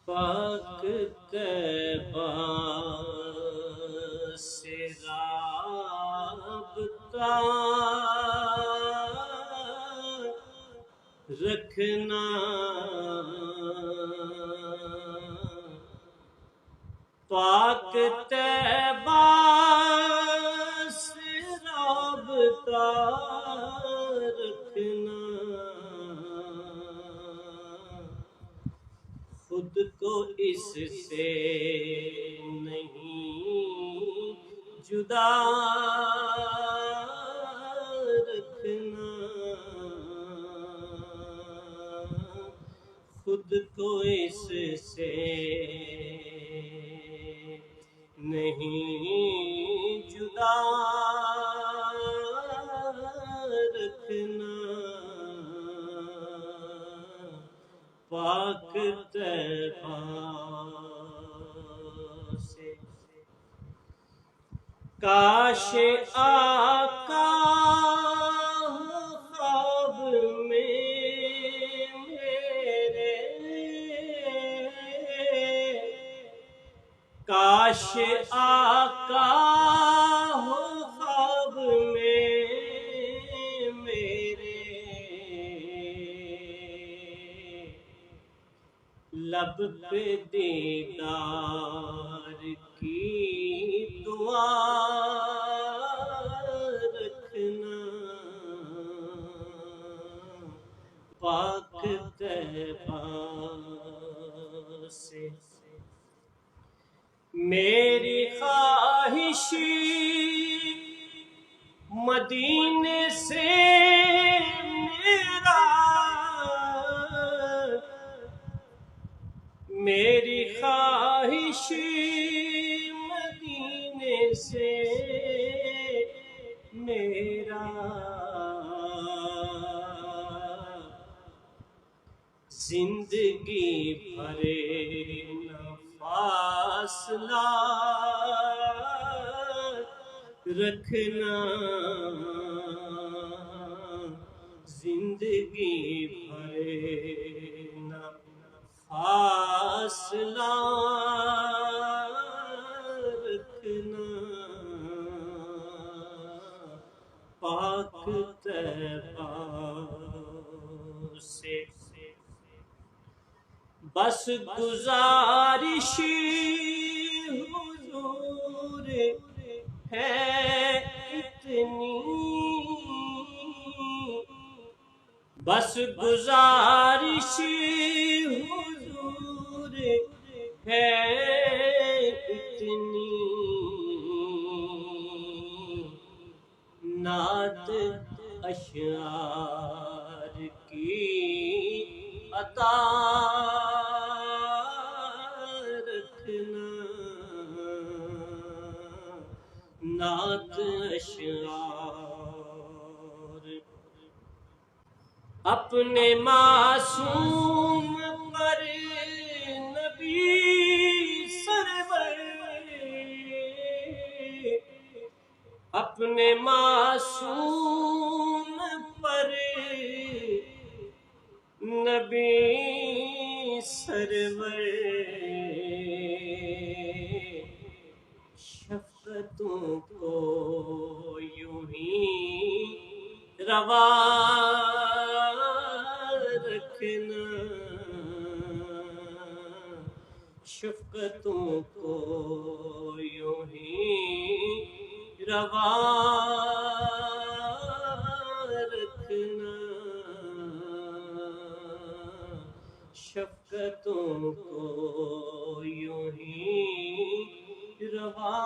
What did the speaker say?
پاک طیبہ سے رابطہ رکھنا، پاک طیبہ سے رابطہ رکھنا، خود کو اس سے نہیں جدا رکھنا، خود کو اس سے نہیں جدا رکھنا، پاک طیبہ سے۔ کاش آقا ہو خواب میں میرے، کاش آقا ہو خواب میں میرے، لب پہ دیدار کی دعا رکھنا، پاک طیبہ سے۔ میری خواہش مدینے سے میرا، میری خواہش مدینے سے میرا، زندگی بھر نہ فاصلہ رکھنا، زندگی بھر نہ فاصلہ رکھنا، پاک طیبہ سے۔ بس گزارش حضور ہے اتنی، بس گزارش حضور ہے اتنی، نعت اشعار کی عطا رکھنا، نعت اشعار اپنے معصوم پر نبی سرور، اپنے معصوم پر نبی سرور، شفقتوں کو یوں ہی روا رکھنا، شفقتوں کو یوں ہی روا رکھنا، شفقتوں کو یوں ہی روا